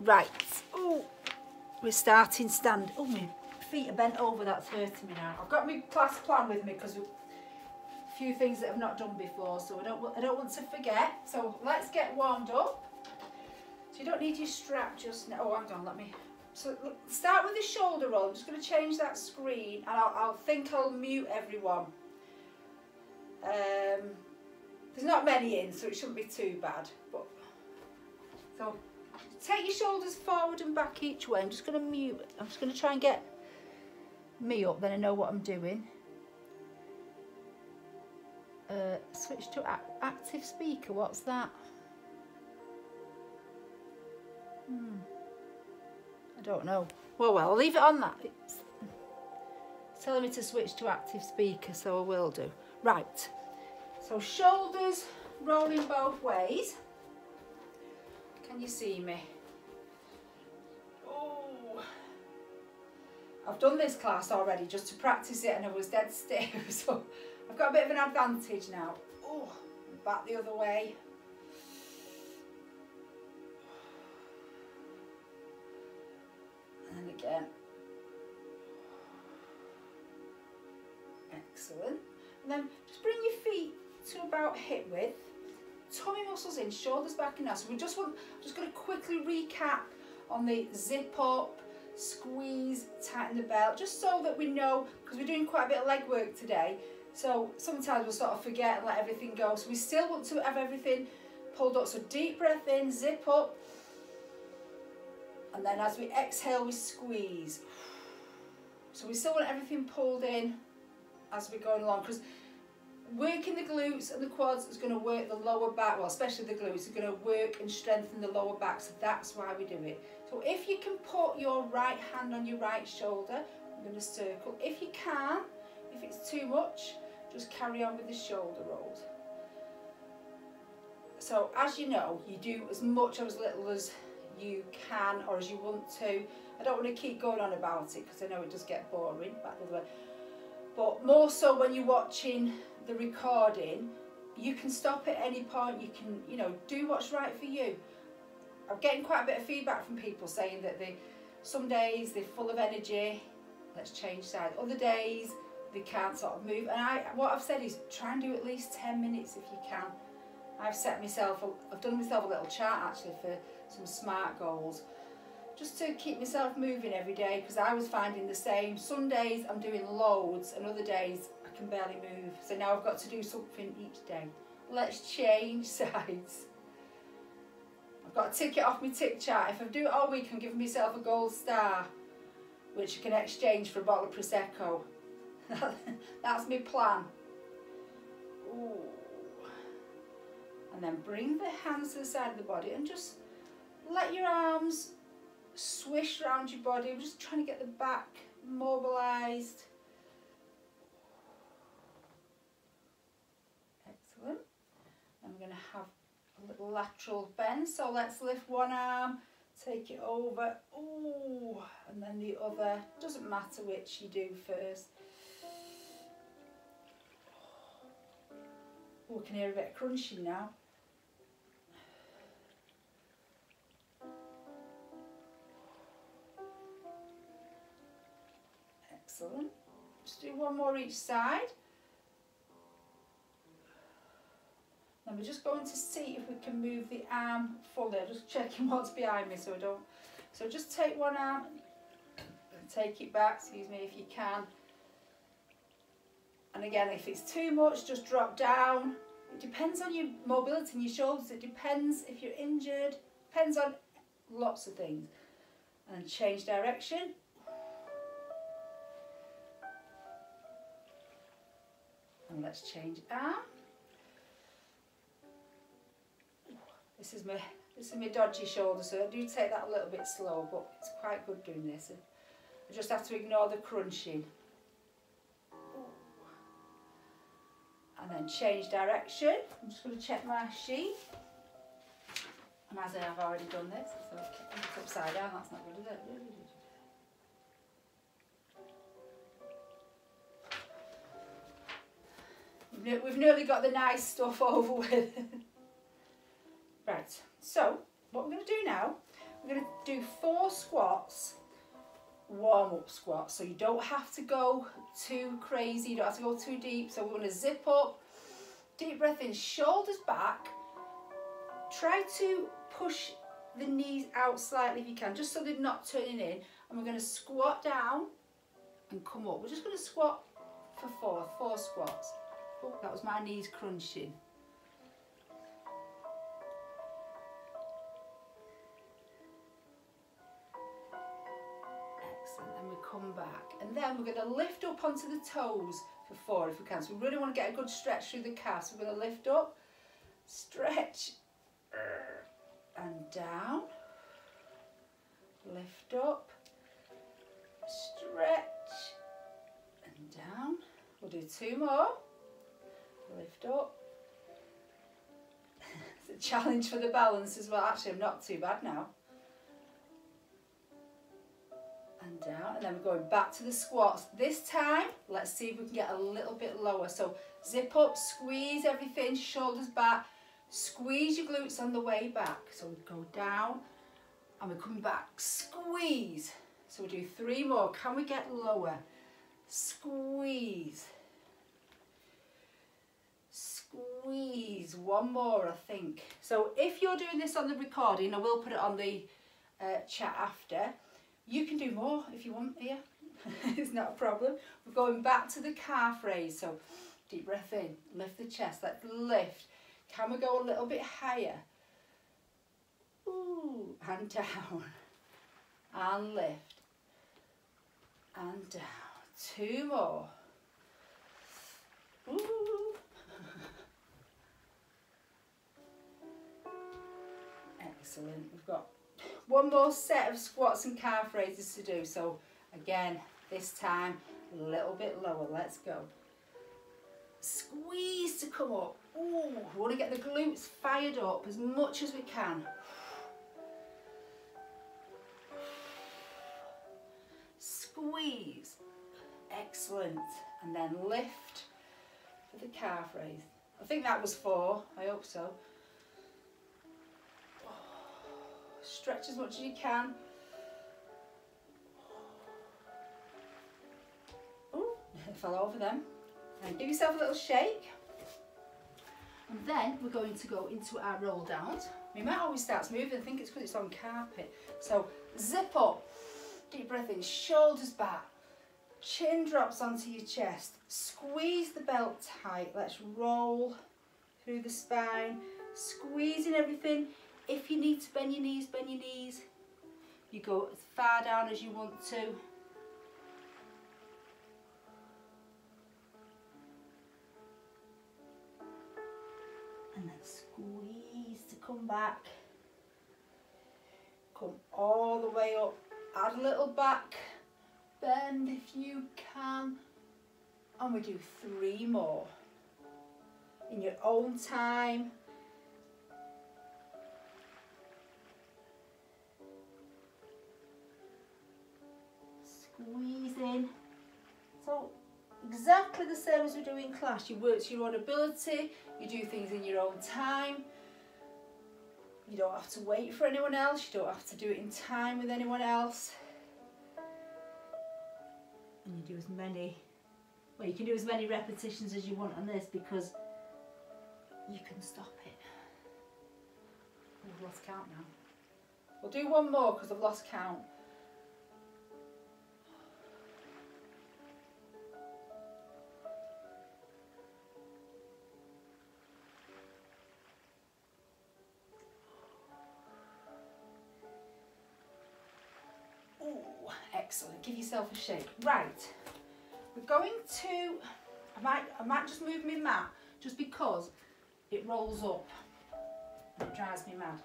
Right. Oh, we're starting stand. Oh, my feet are bent over. That's hurting me now. I've got my class plan with me because a few things that I've not done before, so I don't want to forget. So let's get warmed up. So you don't need your strap just now. Oh, hang on, let me. So start with the shoulder roll. I'm just going to change that screen, and I'll mute everyone. There's not many in, so it shouldn't be too bad. But so take your shoulders forward and back each way. I'm just going to mute. I'm just going to try and get me up, then I know what I'm doing. Switch to active speaker. What's that? I don't know. Well, I'll leave it on that. It's telling me to switch to active speaker, so I will do. Right. So shoulders rolling both ways. Can you see me? Oh, I've done this class already just to practice it, and I was dead stiff, so I've got a bit of an advantage now. Oh, back the other way. And again. Excellent. And then just bring your feet to about hip width. Tummy muscles in, shoulders back and down. So I'm just going to quickly recap on the zip up, squeeze, tighten the belt, just so that we know, because we're doing quite a bit of leg work today. So sometimes we'll sort of forget and let everything go. So we still want to have everything pulled up. So deep breath in, zip up. And then as we exhale, we squeeze. So we still want everything pulled in as we're going along, because working the glutes and the quads is going to work the lower back, well, especially the glutes are going to work and strengthen the lower back, so that's why we do it. So if you can put your right hand on your right shoulder, I'm going to circle. If you can, if it's too much, just carry on with the shoulder rolls. So as you know, you do as much or as little as you can or as you want to. I don't want to keep going on about it because I know it does get boring, back the other way. But more so when you're watching the recording, you can stop at any point. You can, you know, do what's right for you. I'm getting quite a bit of feedback from people saying that some days they're full of energy, let's change sides. Other days they can't sort of move. And what I've said is try and do at least 10 minutes if you can. I've done myself a little chart actually for some SMART goals, just to keep myself moving every day, because I was finding the same. Some days I'm doing loads and other days I can barely move. So now I've got to do something each day. Let's change sides. I've got a ticket off my tick chart. If I do it all week, I'm giving myself a gold star, which I can exchange for a bottle of Prosecco. That's my plan. Ooh. And then bring the hands to the side of the body and just let your arms swish around your body. We're just trying to get the back mobilised. Excellent. And we're going to have a little lateral bend. So let's lift one arm, take it over, ooh, and then the other. Doesn't matter which you do first. Oh, we can hear a bit of crunching now. Excellent. Just do one more each side. Then we're just going to see if we can move the arm fully. I'm just checking what's behind me so I don't. So just take one arm and take it back, excuse me, if you can. And again, if it's too much, just drop down. It depends on your mobility in your shoulders. It depends if you're injured. Depends on lots of things. And change direction. And let's change arm. This is my dodgy shoulder, so I do take that a little bit slow, but it's quite good doing this. I just have to ignore the crunching. And then change direction. I'm just going to check my sheet. And as I have already done this, so it's upside down, that's not good, is it? We've nearly got the nice stuff over with. Right, so what we're going to do now, We're going to do 4 squats, warm-up squats. So you don't have to go too crazy, you don't have to go too deep. So we're going to zip up, deep breath in, shoulders back. Try to push the knees out slightly if you can, just so they're not turning in. And we're going to squat down and come up. We're just going to squat for 4 squats. Oh, that was my knees crunching. Excellent, and we come back. And then we're going to lift up onto the toes for 4 if we can. So we really want to get a good stretch through the calves. So we're going to lift up, stretch, and down. Lift up, stretch, and down. We'll do 2 more. Lift up. It's a challenge for the balance as well. Actually, I'm not too bad now. And down, and then we're going back to the squats. This time, let's see if we can get a little bit lower. So zip up, squeeze everything, shoulders back, squeeze your glutes on the way back. So we go down, and we're coming back, squeeze. So we do 3 more. Can we get lower? Squeeze. Squeeze. 1 more, I think. So if you're doing this on the recording, I will put it on the chat after. You can do more if you want here. It's not a problem. We're going back to the calf raise. So deep breath in, lift the chest, let's lift. Can we go a little bit higher? Ooh, and down, and lift, and down. 2 more. Ooh. Excellent. We've got 1 more set of squats and calf raises to do. So again, this time a little bit lower. Let's go. Squeeze to come up. Ooh, we want to get the glutes fired up as much as we can. Squeeze. Excellent. And then lift for the calf raise. I think that was 4. I hope so. Stretch as much as you can. Ooh, I fell over them. And give yourself a little shake. And then we're going to go into our roll downs. We might always start moving. I think it's because it's on carpet. So zip up, deep breath in, shoulders back, chin drops onto your chest. Squeeze the belt tight. Let's roll through the spine, squeezing everything. If you need to bend your knees, bend your knees. You go as far down as you want to. And then squeeze to come back. Come all the way up. Add a little back bend if you can. And we do 3 more. In your own time. Squeeze in. So exactly the same as we do in class. You work to your own ability, you do things in your own time. You don't have to wait for anyone else, you don't have to do it in time with anyone else. And you do as many, well, you can do as many repetitions as you want on this because you can stop it. I've lost count now. We'll do 1 more because I've lost count. Excellent, give yourself a shake. Right, we're going to, I might just move my mat just because it rolls up and it drives me mad.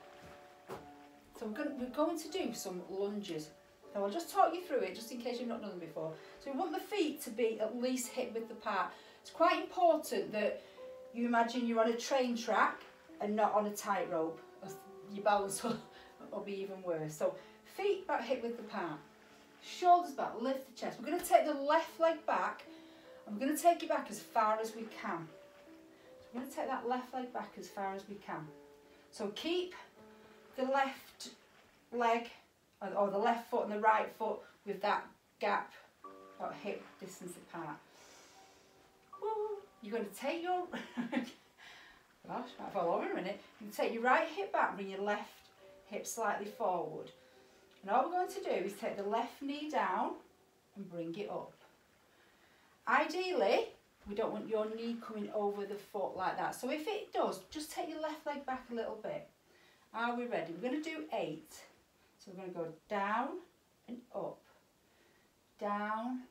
So we're going to do some lunges. Now I'll just talk you through it just in case you've not done them before. So we want the feet to be at least hip width apart. It's quite important that you imagine you're on a train track and not on a tightrope. Your balance will be even worse. So feet about hip width apart. Shoulders back, lift the chest. We're going to take the left leg back and we're going to take it back as far as we can. So we're going to take that left leg back as far as we can. So keep the left leg, or the left foot and the right foot with that gap about hip distance apart. Woo. You're going to take your, gosh, might fall over in a minute. You take your right hip back, bring your left hip slightly forward. And all we're going to do is take the left knee down and bring it up. Ideally, we don't want your knee coming over the foot like that. So if it does, just take your left leg back a little bit. Are we ready? We're going to do 8. So we're going to go down and up, down,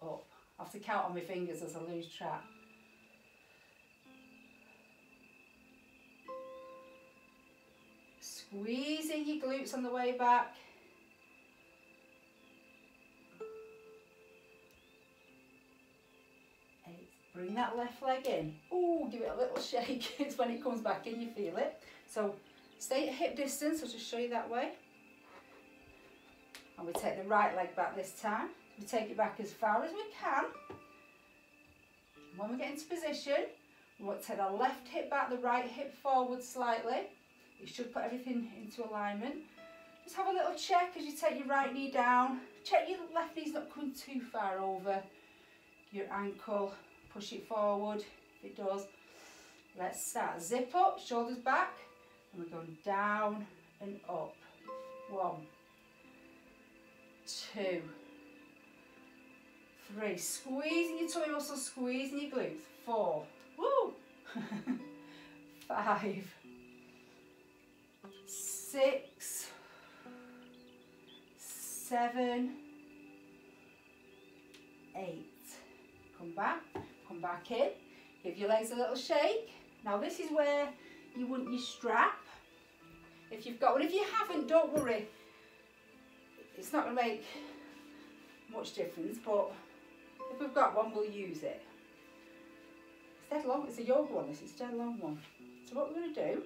up. I have to count on my fingers as I lose track. Squeezing your glutes on the way back. 8. Bring that left leg in. Ooh, give it a little shake. It's when it comes back in, you feel it. So stay at hip distance. I'll just show you that way. And we take the right leg back this time. We take it back as far as we can. When we get into position, we want to take our left hip back, the right hip forward slightly. It should put everything into alignment. Just have a little check as you take your right knee down. Check your left knee's not coming too far over your ankle. Push it forward if it does. Let's start. Zip up, shoulders back. And we're going down and up. 1, 2, 3. Squeezing your tummy muscles, squeezing your glutes. 4. Woo! 5. 6. 7. 8. Come back in. Give your legs a little shake. Now this is where you want your strap. If you've got one, if you haven't, don't worry. It's not going to make much difference, but if we've got one, we'll use it. It's dead long. It's a yoga one. This is a dead long one. So what we're going to do,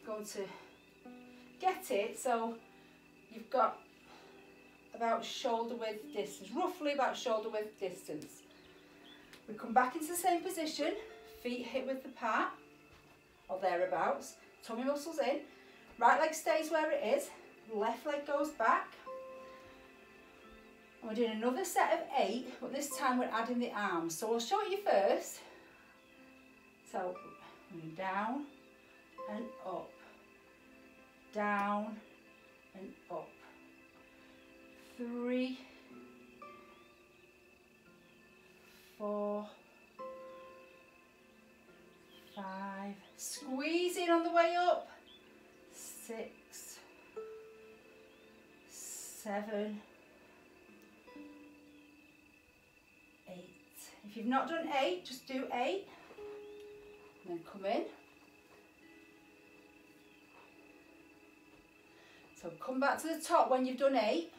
we're going to get it so you've got about shoulder width distance, roughly about shoulder width distance. We come back into the same position, feet hip width apart, or thereabouts, tummy muscles in, right leg stays where it is, left leg goes back. And we're doing another set of 8, but this time we're adding the arms. So I'll show it you first. So down and up, down and up. 3, 4, 5. Squeeze in on the way up. 6, 7, 8. If you've not done 8, just do 8. And then come in. So come back to the top when you've done 8.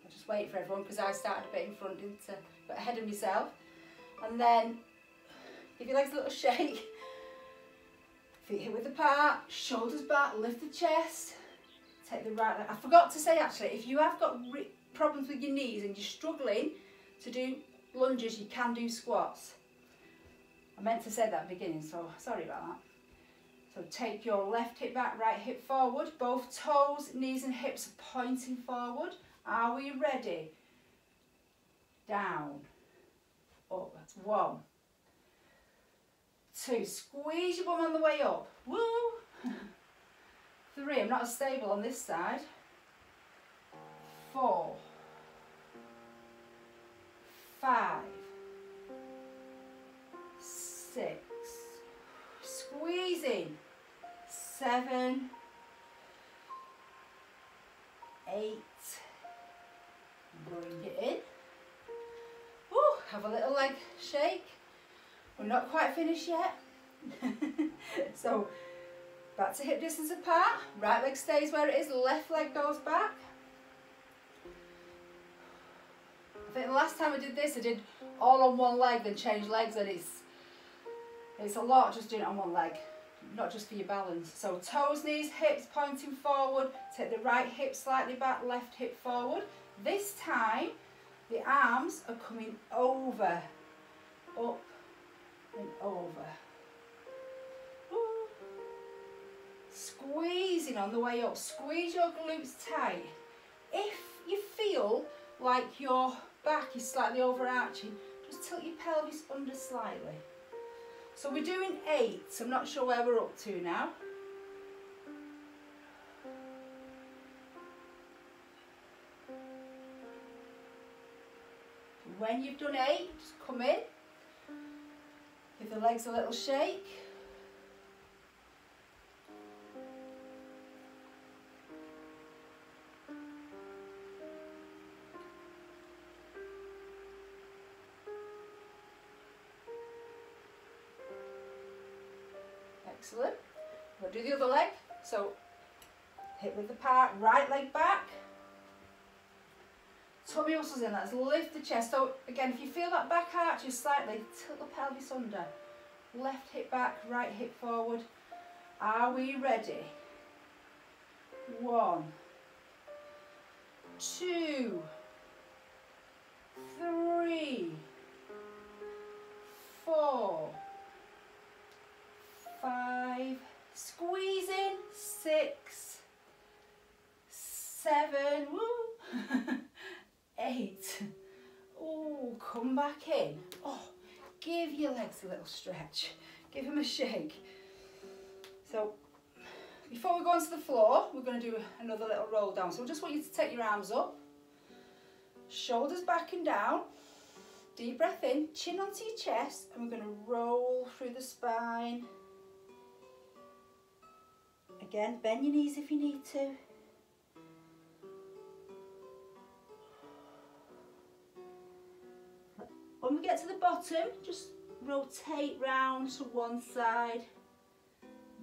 I'll just wait for everyone because I started a bit in front, didn't I? But ahead of myself. And then give your legs a little shake. Feet hip width apart, shoulders back, lift the chest. Take the right leg. I forgot to say actually, if you have got problems with your knees and you're struggling to do lunges, you can do squats. I meant to say that at the beginning, so sorry about that. So take your left hip back, right hip forward. Both toes, knees and hips are pointing forward. Are we ready? Down, up. That's 1, 2. Squeeze your bum on the way up. Woo! 3. I'm not as stable on this side. 4, 5, 6. Squeezing. 7, 8. Bring it in. Woo, have a little leg shake. We're not quite finished yet. So back to hip distance apart. Right leg stays where it is, left leg goes back. I think the last time I did this, I did all on one leg, then changed legs, and it's a lot just doing it on one leg, not just for your balance. So toes, knees, hips pointing forward. Take the right hip slightly back, left hip forward. This time, the arms are coming over, up and over. Woo. Squeeze squeezing on the way up. Squeeze your glutes tight. If you feel like your back is slightly overarching, just tilt your pelvis under slightly. So we're doing 8. I'm not sure where we're up to now. When you've done 8, just come in. Give the legs a little shake. Excellent. We'll do the other leg. So hip width apart, right leg back. Tummy muscles in, let's lift the chest. So again, if you feel that back arches slightly, tilt the pelvis under. Left hip back, right hip forward. Are we ready? 1, 2, 3, 4, 5, squeeze in, 6, 7, woo, 8. Oh, come back in. Oh, give your legs a little stretch. Give them a shake. So, before we go onto the floor, we're going to do another little roll down. So, I just want you to take your arms up, shoulders back and down. Deep breath in, chin onto your chest, and we're going to roll through the spine. Again, bend your knees if you need to. When we get to the bottom, just rotate round to one side,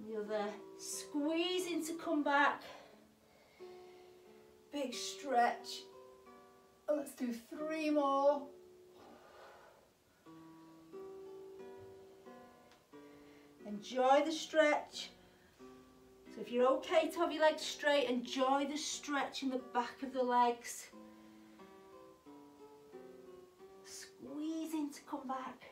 the other. Squeeze in to come back. Big stretch. And let's do 3 more. Enjoy the stretch. So if you're okay to have your legs straight, enjoy the stretch in the back of the legs. Squeeze in to come back.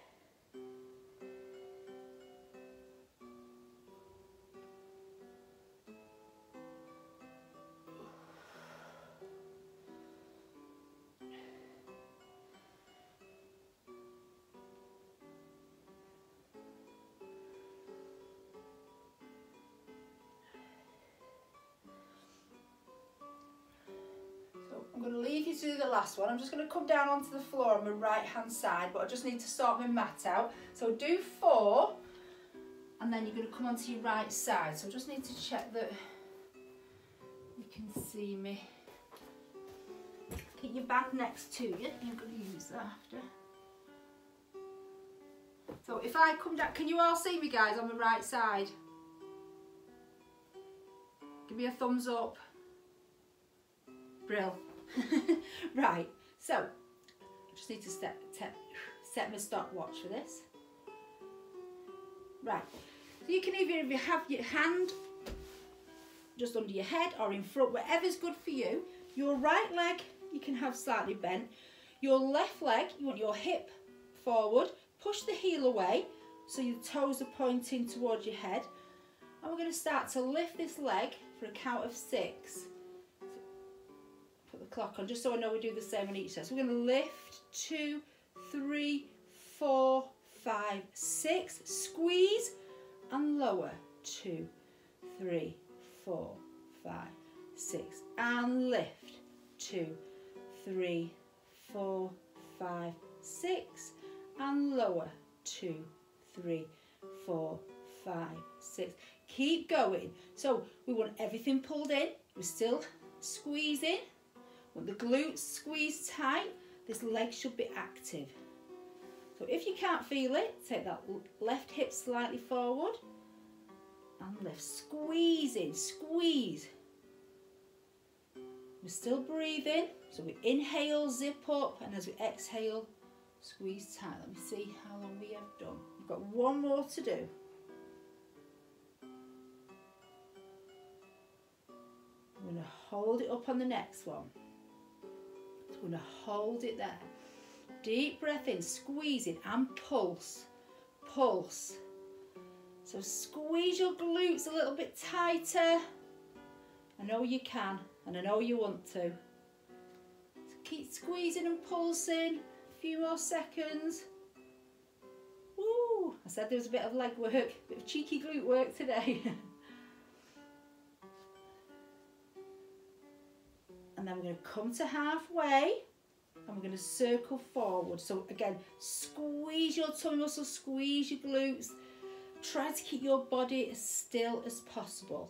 I'm going to leave you to do the last one. I'm just going to come down onto the floor on my right hand side, but I just need to sort my mat out. So do 4 and then you're going to come onto your right side. So I just need to check that you can see me. Keep your band next to you. You're going to use that after. So if I come down, can you all see me guys on the right side? Give me a thumbs up. Brill. Right, so I just need to set my stopwatch for this. Right, so you can either have your hand just under your head or in front, whatever's good for you. Your right leg you can have slightly bent. Your left leg, you want your hip forward, push the heel away so your toes are pointing towards your head. And we're going to start to lift this leg for a count of 6. Put the clock on just so I know we do the same on each side. So we're going to lift 2, 3, 4, 5, 6, squeeze and lower 2, 3, 4, 5, 6 and lift 2, 3, 4, 5, 6 and lower 2, 3, 4, 5, 6. Keep going. So we want everything pulled in. We're still squeezing. When the glutes squeeze tight, this leg should be active. So if you can't feel it, take that left hip slightly forward and lift. Squeeze in, squeeze. We're still breathing, so we inhale, zip up, and as we exhale, squeeze tight. Let me see how long we have done. We've got 1 more to do. I'm going to hold it up on the next one. I'm going to hold it there. Deep breath in, squeeze it and pulse. Pulse. So squeeze your glutes a little bit tighter. I know you can, and I know you want to. So keep squeezing and pulsing. A few more seconds. Woo! I said there was a bit of leg work, a bit of cheeky glute work today. And then we're going to come to halfway and we're going to circle forward. So again, squeeze your tummy muscles, squeeze your glutes. Try to keep your body as still as possible.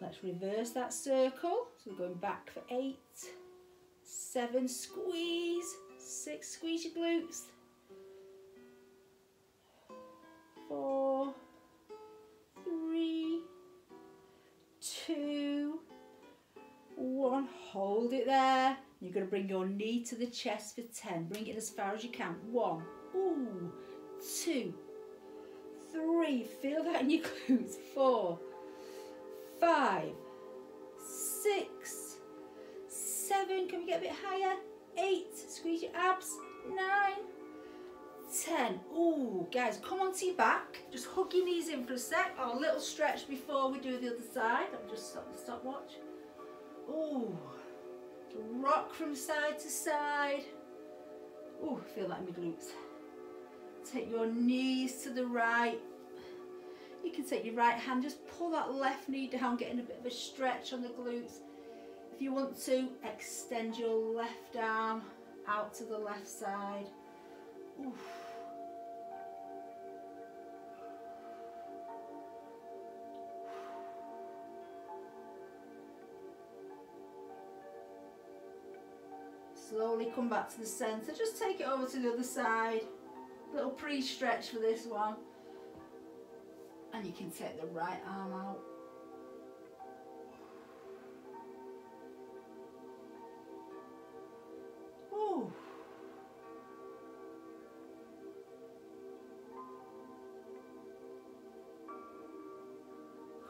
Let's reverse that circle. So we're going back for 8, 7, squeeze, 6, squeeze your glutes, 4, 3, 2, 1. Hold it there. You're going to bring your knee to the chest for 10. Bring it as far as you can. 1, 2, 3. Feel that in your glutes. 4, 5, 6, 7. Can we get a bit higher? 8. Squeeze your abs. 9, 10. Ooh, guys, come onto your back. Just hug your knees in for a sec. Or a little stretch before we do the other side. I'll just stop the stopwatch. Ooh. Rock from side to side. Ooh, feel that in my glutes. Take your knees to the right. You can take your right hand, just pull that left knee down, getting a bit of a stretch on the glutes. If you want to, extend your left arm out to the left side. Oof. Slowly come back to the centre. Just take it over to the other side. Little pre-stretch for this one. And you can take the right arm out. Ooh.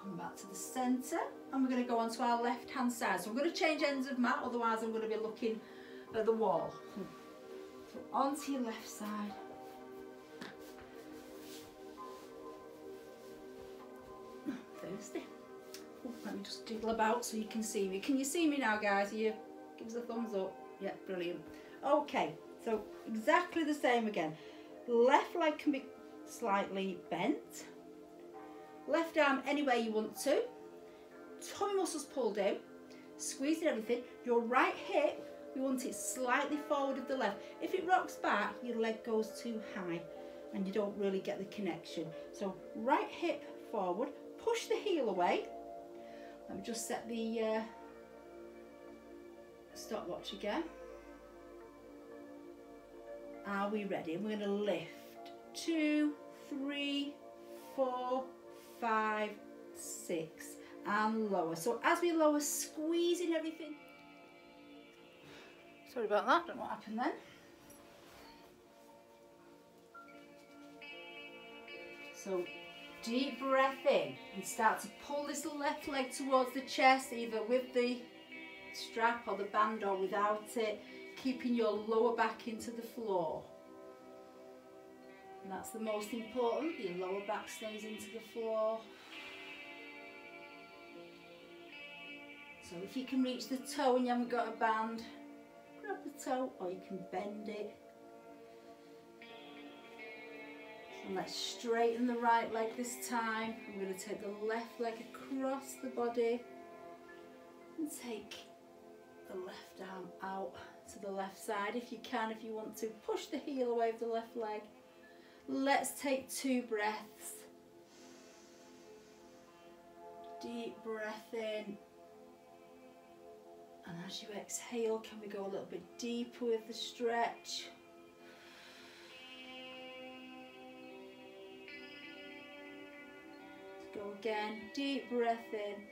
Come back to the centre, and we're going to go on to our left hand side. So I'm going to change ends of mat, otherwise I'm going to be looking at the wall. So onto your left side. Thirsty. Oh, let me just jiggle about so you can see me. Can you see me now, guys? You give us a thumbs up. Yeah, brilliant. Okay, so exactly the same again. Left leg can be slightly bent. Left arm any way you want to. Tummy muscles pulled in. Squeezing everything. Your right hip, we want it slightly forward of the left. If it rocks back, your leg goes too high and you don't really get the connection. So right hip forward. Push the heel away. Let me just set the stopwatch again. Are we ready? And we're going to lift 2, 3, 4, 5, 6 and lower. So as we lower, squeezing everything. Sorry about that, don't know what happened then. So deep breath in and start to pull this left leg towards the chest, either with the strap or the band or without it, keeping your lower back into the floor. And that's the most important, your lower back stays into the floor. So if you can reach the toe and you haven't got a band, grab the toe or you can bend it. And let's straighten the right leg this time. I'm going to take the left leg across the body and take the left arm out to the left side. If you can, if you want to, push the heel away with the left leg. Let's take 2 breaths. Deep breath in. And as you exhale, can we go a little bit deeper with the stretch? Go again, deep breath in.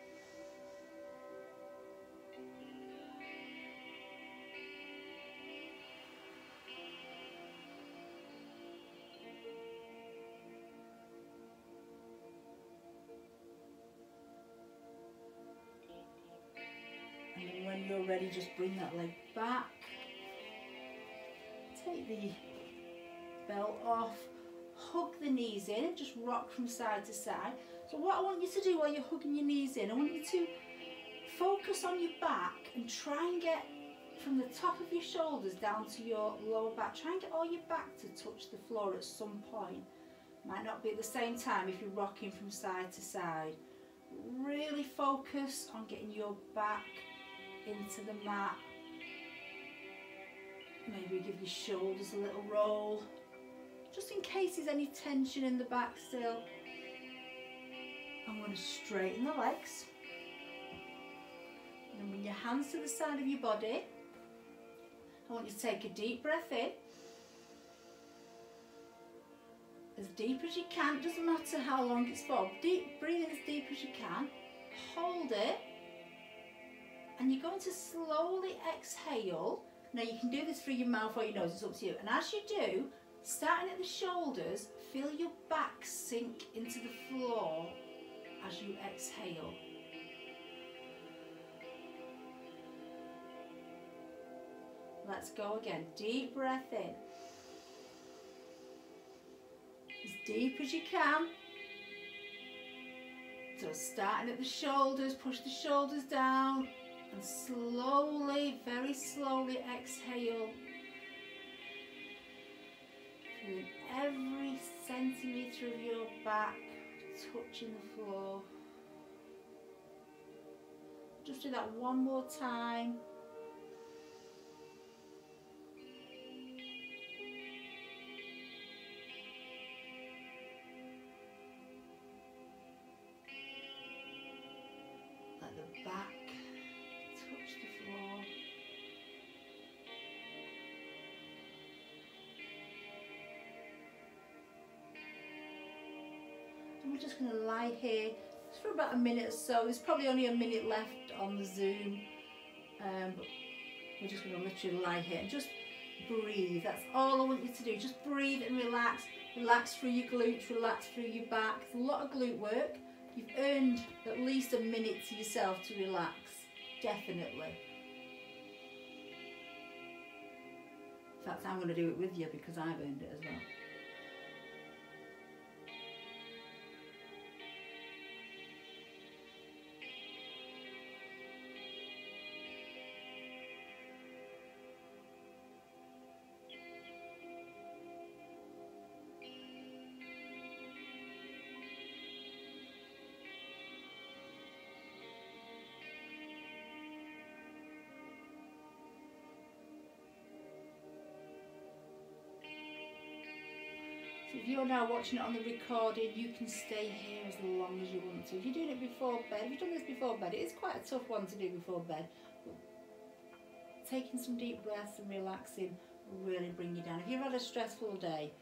And then when you're ready, just bring that leg back. Take the belt off. hug the knees in and just rock from side to side. So what I want you to do while you're hugging your knees in, I want you to focus on your back and try and get from the top of your shoulders down to your lower back. Try and get all your back to touch the floor at some point. Might not be at the same time if you're rocking from side to side. Really focus on getting your back into the mat. Maybe give your shoulders a little roll, just in case there's any tension in the back still. I'm going to straighten the legs. And then bring your hands to the side of your body. I want you to take a deep breath in. As deep as you can, doesn't matter how long it's for. Breathe in as deep as you can. Hold it. And you're going to slowly exhale. Now you can do this through your mouth or your nose, it's up to you. And as you do, starting at the shoulders, feel your back sink into the floor as you exhale. Let's go again. Deep breath in. As deep as you can. So starting at the shoulders, push the shoulders down and slowly, very slowly exhale. Feeling every centimetre of your back touching the floor. Just do that one more time. Let the back touch the floor. And we're just going to lie here just for about a minute or so. There's probably only a minute left on the Zoom, but we're just going to literally lie here and just breathe. That's all I want you to do. Just breathe and relax. Relax through your glutes, relax through your back. It's a lot of glute work. You've earned at least a minute to yourself to relax, definitely. In fact, I'm going to do it with you because I've earned it as well. If you're now watching it on the recording, you can stay here as long as you want to. If you're doing it before bed, if you've done this before bed, it is quite a tough one to do before bed. But taking some deep breaths and relaxing will really bring you down. If you've had a stressful day,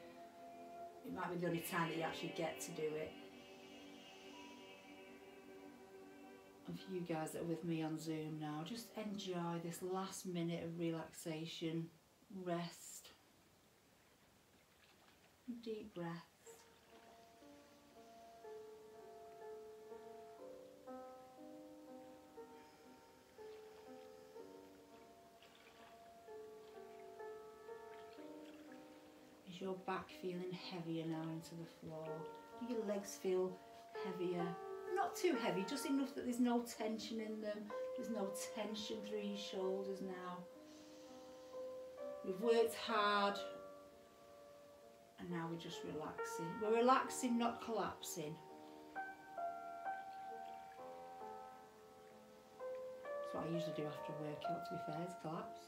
it might be the only time that you actually get to do it. And for you guys that are with me on Zoom now, just enjoy this last minute of relaxation, rest. Deep breaths. Is your back feeling heavier now into the floor? Do your legs feel heavier? Not too heavy, just enough that there's no tension in them. There's no tension through your shoulders now. We've worked hard. And now we're just relaxing. We're relaxing, not collapsing. That's what I usually do after a workout, to be fair, is collapse.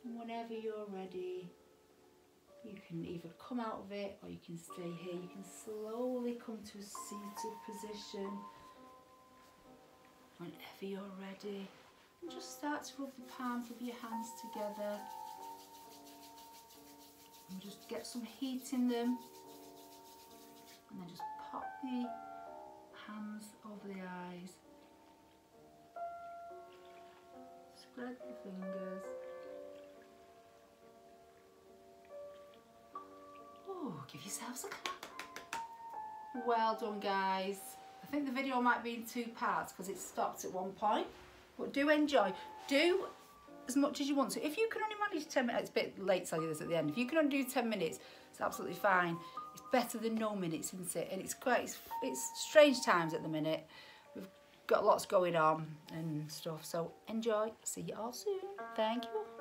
And whenever you're ready, you can either come out of it or you can stay here. You can slowly come to a seated position. Whenever you're ready, and just start to rub the palms of your hands together and just get some heat in them, and then just pop the hands over the eyes, spread the fingers. Oh, give yourselves a clap. Well done, guys. I think the video might be in two parts because it stopped at one point. But do enjoy. Do as much as you want to. If you can only manage 10 minutes, it's a bit late to tell you this at the end. If you can only do 10 minutes, it's absolutely fine. It's better than no minutes, isn't it? And it's strange times at the minute. We've got lots going on and stuff. So enjoy. See you all soon. Thank you.